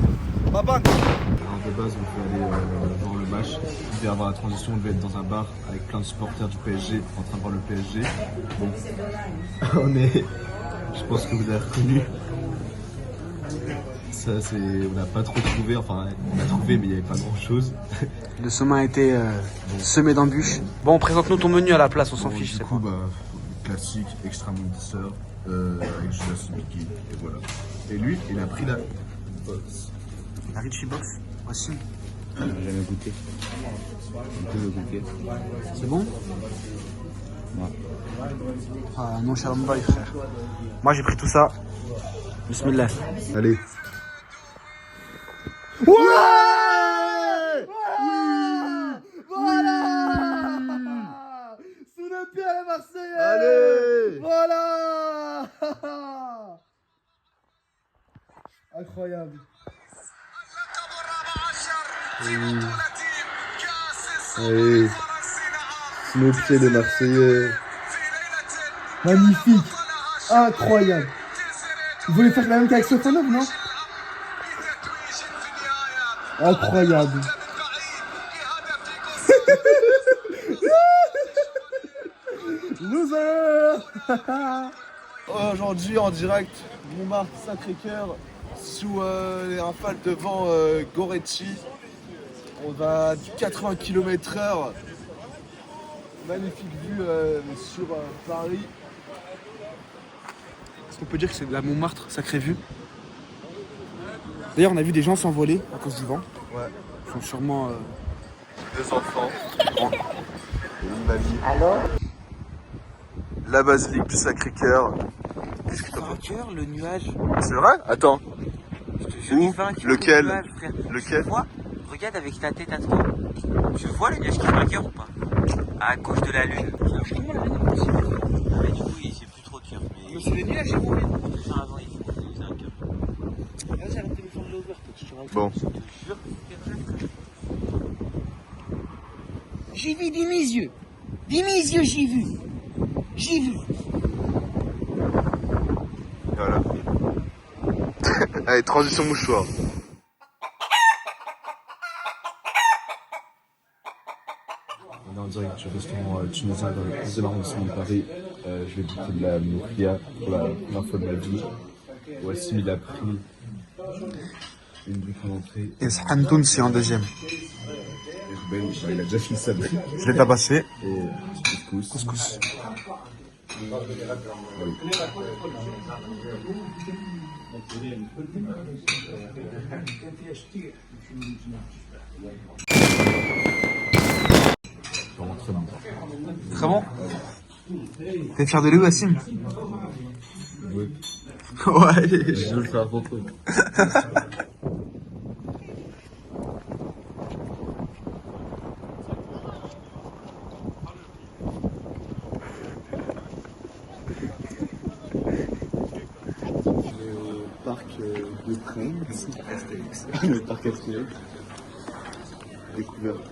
ma banque. Alors de base, on devait aller voir le match, on devait avoir la transition, on devait être dans un bar avec plein de supporters du PSG en train de voir le PSG. Bon, je pense que vous avez reconnu. Ça, on n'a pas trop trouvé, enfin on a trouvé mais il n'y avait pas grand chose. Le chemin a été semé d'embûches. Bon, présente-nous ton menu à la place, on s'en fiche. Du coup, classique, extra mondisseur, avec Judas Mickey, et voilà. Et lui, il a pris la box. La Richie Box aussi. J'ai jamais goûté. On peut le goûter. C'est bon? Ouais. Ah non, Shalom Bay, frère. Moi j'ai pris tout ça. Bismillah. Allez. Ouais, voilà. Sous le pied les Marseillais. Allez. Voilà. Incroyable. Allez. Sous le pied les Marseillais. Magnifique. Incroyable. Vous voulez faire la même qu'avec Sofonov, non? Incroyable. Loser. Aujourd'hui en direct, Montmartre Sacré-Cœur, sous un rafale de vent Goretti. On va à 80 km/h. Magnifique vue sur Paris. Est-ce qu'on peut dire que c'est de la Montmartre, sacrée vue? D'ailleurs, on a vu des gens s'envoler à cause du vent. Ouais. Ils sont sûrement. Deux enfants. Une mamie. La basilique du Sacré-Cœur. Qu'est-ce que t'en penses? Cœur, le nuage. C'est vrai? Attends. Je te jure, il fait un cœur, Lequel? le nuage, frère. Lequel? Tu vois? Regarde avec ta tête à toi. Tu vois le nuage qui fait un cœur ou pas? À gauche de la lune. Mais du coup, il fait plus trop de cœur. Mais C'est les nuages, j'ai compris. déjà avant, il faisait un cœur. Vas-y, arrête de me faire de l'over, je te raconte. Bon. Je te jure, J'ai vu de mes yeux. De mes yeux, j'ai vu. J'ai vu. Voilà. Allez, transition mouchoir. On est en direct du restaurant tunisien dans le 11e arrondissement de Paris. Je vais goûter de la mouflia pour la première fois de ma vie. Wassim, il a pris une bouffée en entrée. Et Shantoun, c'est en deuxième. Ben, il a déjà fini sa brique. Je l'ai tabassé. Et couscous. Couscous. Très bon. Très bon. T'es fier de lui, Wassim? Oui. Ouais. Je veux le faire pour toi. Parc de Prince, le parc Astérix, découverte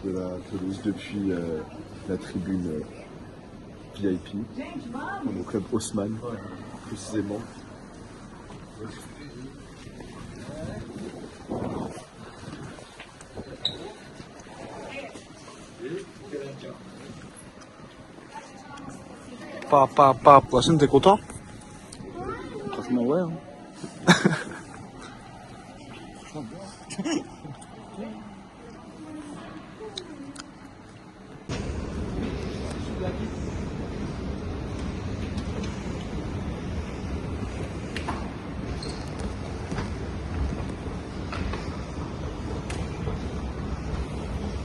de la pelouse depuis la tribune VIP, au club Haussmann précisément. Pa. Wassim, t'es content? Franchement, ouais. Hein.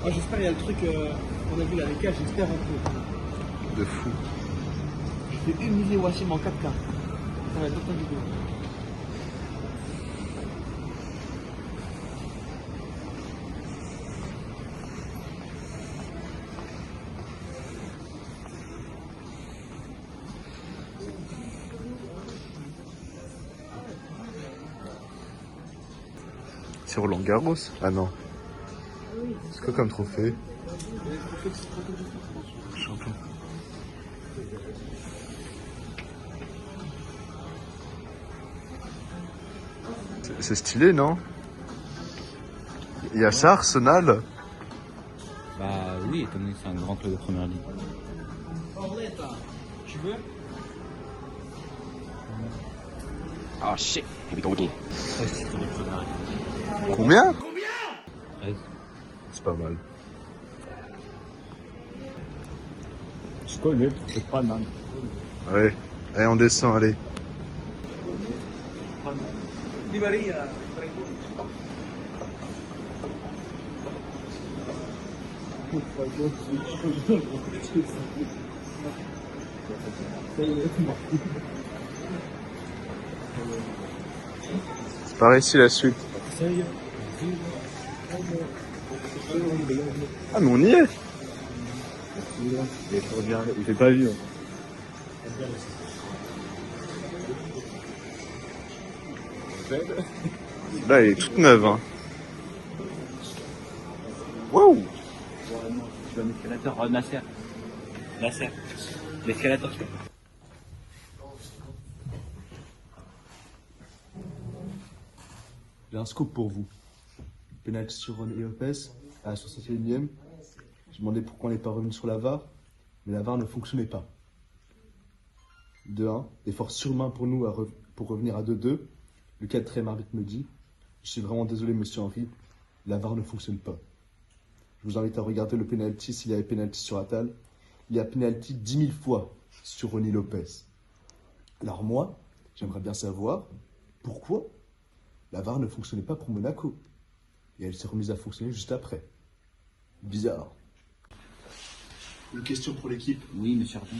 Ah, j'espère il y a le truc qu'on a vu là, les cages, j'espère un peu. De fou. Je vais humilier Wassim en 4K. Ça va être toute la vidéo. C'est Roland Garros? Ah non. C'est quoi comme trophée? Champion. C'est stylé, non? Il y a ça, Arsenal? Bah oui, étant donné que c'est un grand club de première ligue. Tu veux? Oh shit, here we go again. Combien? 13. C'est pas mal. Je connais, c'est pas mal. Ouais. Allez, on descend, allez. C'est par ici la suite. Ah mais on y est. Il fait pas vieux. Là elle est toute neuve hein. Waouh. Je veux un escalator, Nasser. Nasser. L'escalator, je fais. J'ai un scoop pour vous. Penalty sur Ronny Lopez à la 61e. Je demandais pourquoi on n'est pas revenu sur la VAR, mais la VAR ne fonctionnait pas. 2-1, effort surhumain pour nous pour revenir à 2-2. Le 4e arbitre me dit: je suis vraiment désolé, monsieur Henry, la VAR ne fonctionne pas. Je vous invite à regarder le penalty s'il y avait penalty sur Attal. Il y a penalty 10 000 fois sur Ronny Lopez. Alors moi, j'aimerais bien savoir pourquoi la VAR ne fonctionnait pas pour Monaco. Et elle s'est remise à fonctionner juste après. Bizarre. Une question pour l'équipe. Oui, monsieur Ardon.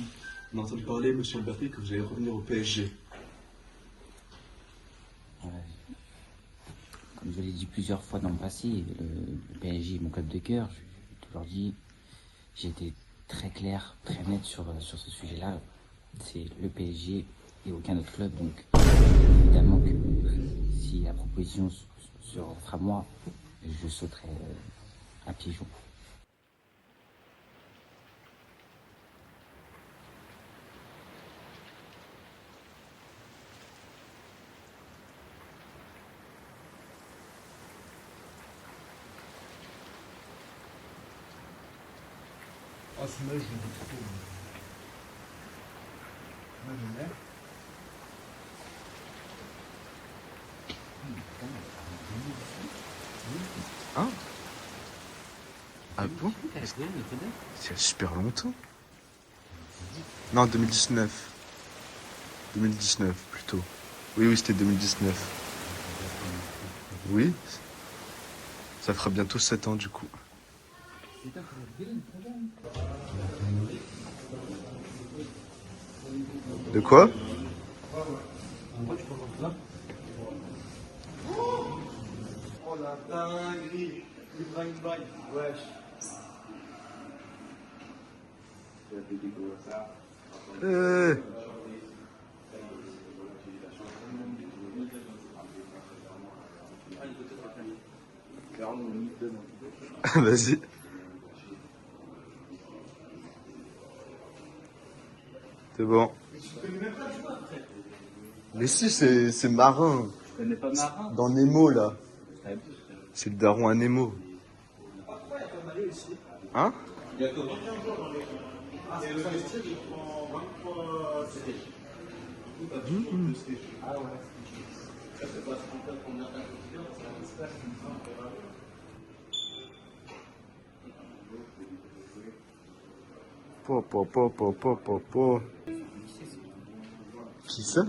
On a entendu parler, monsieur Alberti, que vous allez revenir au PSG. Ouais. Comme je l'ai dit plusieurs fois dans le passé, le PSG est mon club de cœur. J'ai toujours dit, j'ai été très clair, très net sur ce sujet-là. C'est le PSG et aucun autre club. Donc, évidemment que si la proposition se offre à moi, je sauterai à pieds joints. Ah, celui-là, je l'aime trop. Moi, j'aime bien. Hein? Ah bon? C'est il y a super longtemps. Non, 2019. 2019 plutôt. Oui, oui, c'était 2019. Oui. Ça fera bientôt 7 ans du coup. De quoi? Oh la dinguerie! Ibrahim Bay, wesh! Vas-y. C'est bon. Mais si, c'est Marin. Je connais pas Marin. Dans Nemo, là. C'est le daron à Nemo. Hein? Il y a 21 jours dans l'équipe. Ah, c'est le vestiaire, il prend 23 CD. Ah ouais. Ça, c'est pas ce qu'on fait pour mettre un quotidien, c'est un espace qui nous fait. Po. Qui ça?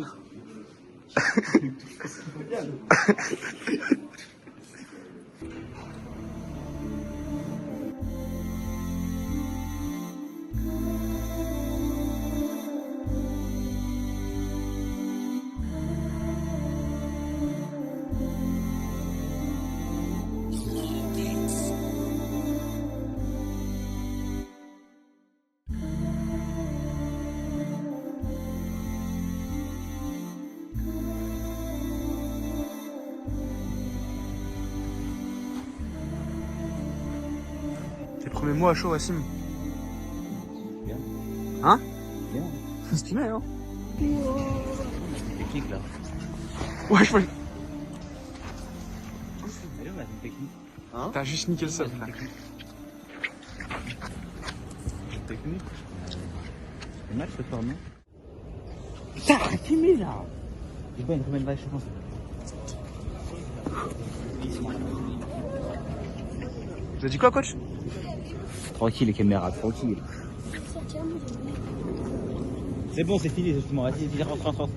Premier mot à chaud, Wassim. Bien. Hein? Bien. Stylé, hein? Technique là. Ouais, je vois. Allez, on a une technique. Hein? T'as juste niqué le sol, frère. Technique. C'est match ce soir, non? Putain, arrêtez-moi là! J'ai pas une remède vache, je pense. Vous avez dit quoi, coach? Tranquille, les caméras, tranquille. C'est bon, c'est fini, justement. Vas-y, rentre.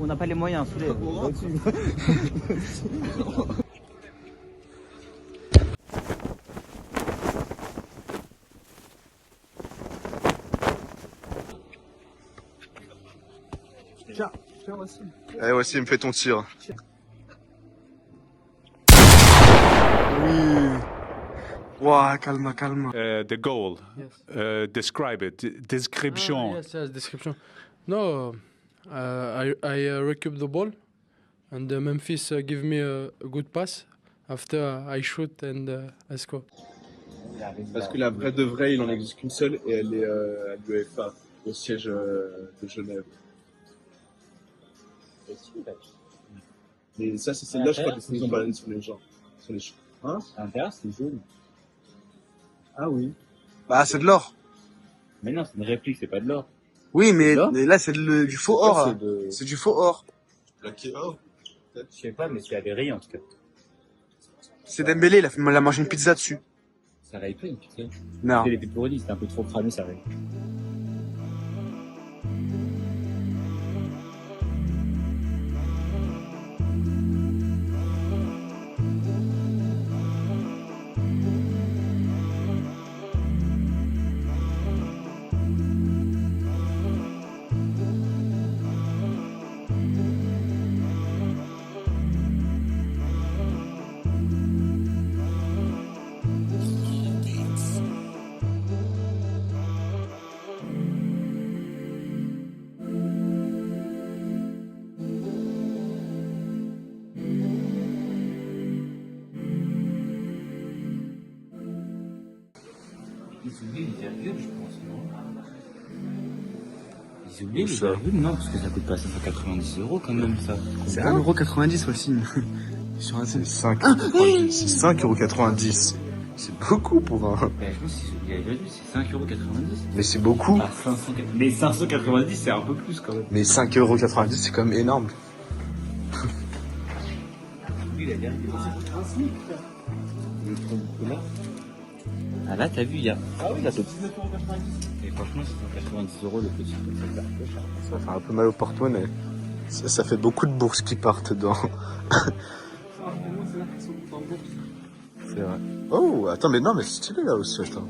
On n'a pas les moyens, soulève. Tiens, Wassim. Allez, Wassim, fais ton tir. Oui. Wow, calme. The goal. Yes. Describe it. Description. Yes, description. No, I recoup the ball, and Memphis give me a good pass. After I shoot and I score. Parce que la vraie de vraie, il en existe qu'une seule et elle est à l'UEFA, au siège de Genève. Mais ça, c'est celle-là, je crois qu'ils ont balayé sur les gens. Sur les choses. Hein? À l'intérieur, c'est jaune. Ah oui. Bah, c'est de l'or. Mais non, c'est une réplique, c'est pas de l'or. Oui, mais là, c'est du faux or. C'est du faux or. Plaqué or? Je sais pas, mais c'est avéré en tout cas. C'est Dembélé, il a mangé une pizza dessus. Ça raye pas une pizza. Non. Il était pourri, c'était un peu trop cramé, ça raye. Ils oublient les virgules, je pense, non? Ils oublient les virgules, non? Parce que ça coûte pas 590 € quand même, ça. C'est 1,90 € Wassim. Sur un C'est 5,90 €. C'est 5,90 €. C'est beaucoup pour un. Ben, je pense qu'ils oublient les virgules, c'est 5,90 €. Mais c'est beaucoup. Ah, 500... Mais 590, c'est un peu plus quand même. Mais 5,90 €, c'est quand même énorme. Oui, la virgule, c'est là. Ah là, t'as vu, il y a. Ah oui, là, c'est 19,90 €. Et franchement, c'est 190 € le petit. Ça fait un peu mal au porte-monnaie. Ça fait beaucoup de bourses qui partent dedans. C'est vrai. Oh, attends, mais non, mais c'est stylé là aussi, attends.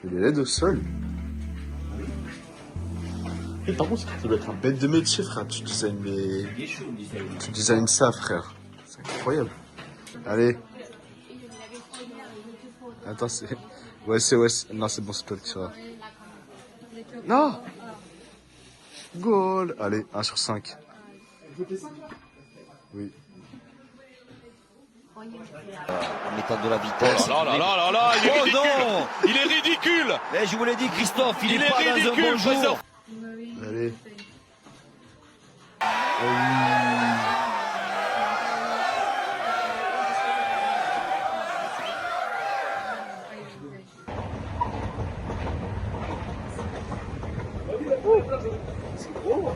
Il est laid au sol. Et par contre, ça doit être un bête de métier, frère. Tu designes ça, frère. C'est incroyable. Allez. Attends, c'est... Ouais. Non, c'est bon, c'est toi le tireur. Non! Goal! Allez, 1 sur 5. Oui. En mettant de la vitesse. Oh là là là là, il est ridicule. Non, il est ridicule. Mais je vous l'ai dit, Christophe, il est pas ridicule, dans un bon jour. Allez. C'est gros.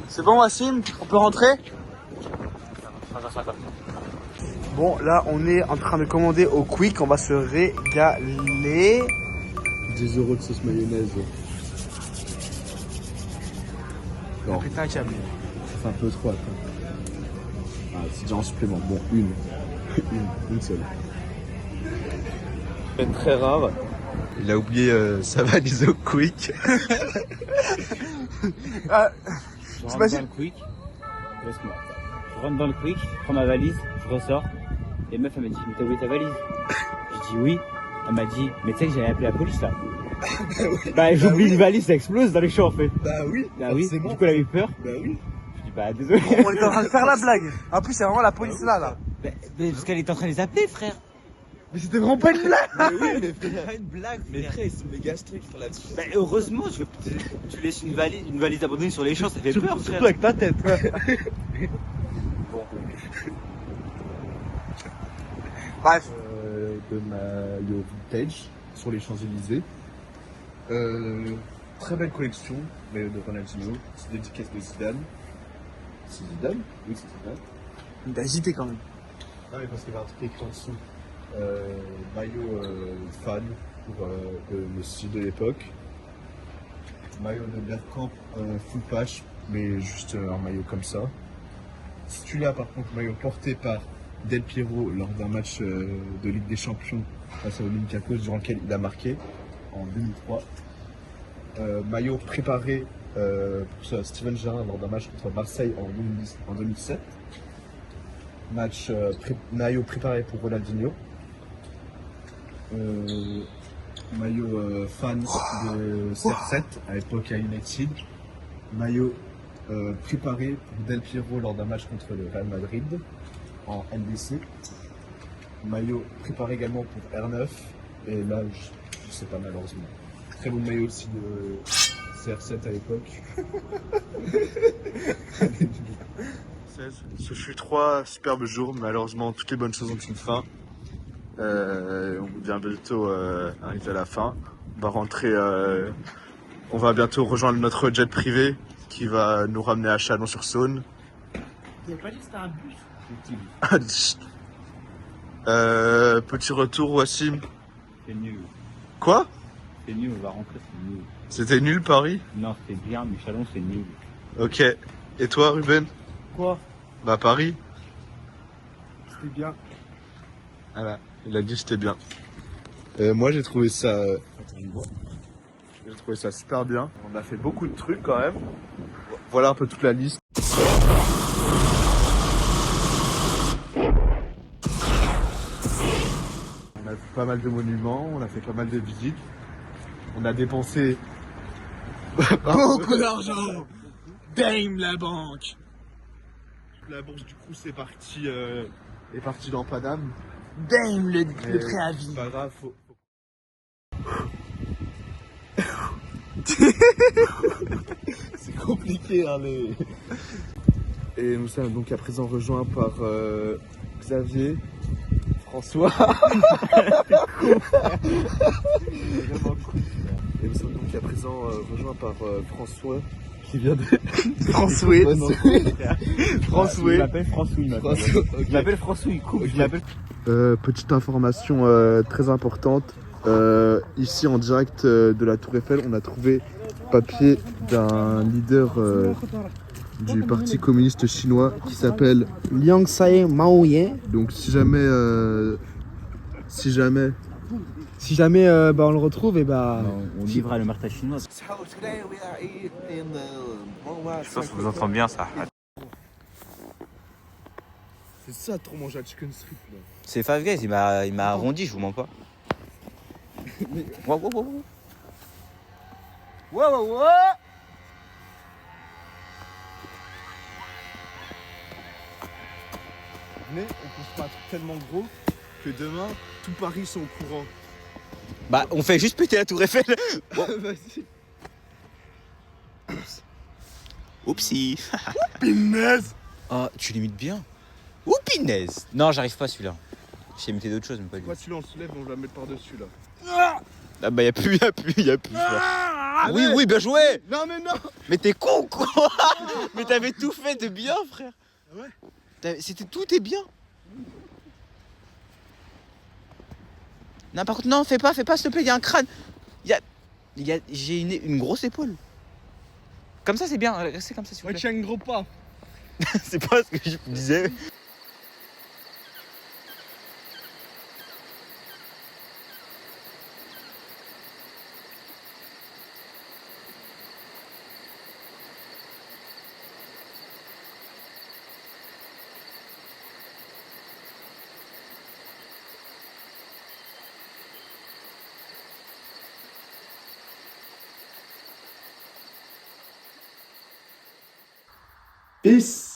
C'est bon Wassim? On peut rentrer? Bon, là on est en train de commander au Quick, on va se régaler. 10 € de sauce mayonnaise. Non. Putain, câble. Ça fait un peu trop, attends. Ah, c'est déjà en supplément. Bon, une seule. C'est très rare Il a oublié sa valise au Quick. Je rentre dans le Quick. Laisse-moi. Je rentre dans le Quick, je prends ma valise, je ressors. Et la meuf, elle m'a dit, mais t'as oublié ta valise? J'ai dit oui. Elle m'a dit, mais tu sais que j'allais appeler la police là. Bah j'oublie une valise, ça explose dans les champs en fait. Bah oui, Du coup elle a eu peur. Bah oui. Je dis bah désolé. On est en train de faire la blague. En plus, c'est vraiment la police là. Mais parce qu'elle était en train de les appeler, frère. Mais c'était vraiment pas une blague. Mais oui, mais C'est pas une blague, mais frère, ils sont méga stricts là-dessus. Bah heureusement, tu laisses une valise abandonnée sur les champs, ça fait peur, frère. Surtout avec ta tête. Bon. Bref. De maillot vintage sur les Champs-Élysées. Très belle collection, maillot de Ronaldinho. C'est dédicace de Zidane. C'est Zidane? Oui, c'est Zidane. Il t'a agité quand même. Ah oui, parce qu'il y avait un truc écrit en dessous. Maillot fan pour le style de l'époque. Maillot de Bergkamp full patch, mais juste un maillot comme ça. Celui-là, par contre, maillot porté par Del Piero lors d'un match de Ligue des Champions face à Olympiakos, durant lequel il a marqué en 2003. Maillot préparé pour Steven Gerrard lors d'un match contre Marseille en 2007. Maillot préparé pour Ronaldinho. Maillot fan de CR7 à l'époque à United. Maillot préparé pour Del Piero lors d'un match contre le Real Madrid en NBC. Maillot préparé également pour R9. Et là, je sais pas malheureusement. Très bon maillot aussi de CR7 à l'époque. Ce fut 3 superbes jours, malheureusement toutes les bonnes choses ont une fin. On vient bientôt arriver à la fin. On va rentrer, on va bientôt rejoindre notre jet privé qui va nous ramener à Chalon-sur-Saône. Tu n'avais pas dit que c'était un bus? Petit retour, Wassim. C'est nul. Quoi? C'est nul, on va rentrer, c'est nul. C'était nul Paris? Non, c'était bien, mais Chalon, c'est nul. Ok. Et toi, Ruben? Quoi? Bah Paris. C'était bien. Voilà, il a dit c'était bien. Moi j'ai trouvé ça. J'ai trouvé ça super bien. On a fait beaucoup de trucs quand même. Voilà un peu toute la liste. On a vu pas mal de monuments, on a fait pas mal de visites. On a dépensé Beaucoup d'argent. Dame la banque. La bourse du coup c'est parti est parti dans Paname. Dame le préavis. C'est pas grave, faut... C'est compliqué hein les... Et nous sommes donc à présent rejoints par Xavier, François. Et nous sommes donc à présent rejoints par François qui vient de... François. François. Je m'appelle François. Je m'appelle François, il coupe. Je m'appelle... Petite information très importante. Ici en direct de la Tour Eiffel, on a trouvé papier d'un leader du Parti communiste chinois qui s'appelle Liang Sae Maoyen. Donc si jamais bah, on le retrouve et bah on livrera le martage chinois. So today we are in the Je pense qu'on vous entend bien ça. C'est ça trop manger à Chicken Street là. C'est Five Guys, il m'a arrondi, je vous mens pas. Wow, wow, wow. wow, wow, wow. Mais on construit un truc tellement gros que demain tout Paris sont au courant. Bah, on fait juste péter la Tour Eiffel. Bon. Vas-y. Oupsie. Pinaise. Oh, tu l'imites bien. Ou pinaise. Non, j'arrive pas celui-là. J'ai imité d'autres choses, mais pas lui. Pourquoi tu l'en soulèves, on va le mettre par-dessus là. Ah bah y'a plus. Oui, bien joué. Non mais non. Mais t'es con quoi. Mais t'avais tout fait de bien, frère. Ouais. Tout est bien. Non, par contre, non, fais pas, s'il te plaît, il y a un crâne. J'ai une grosse épaule. Comme ça, c'est bien, restez comme ça, s'il vous plaît. Tiens, gros pas. C'est pas ce que je disais. Peace.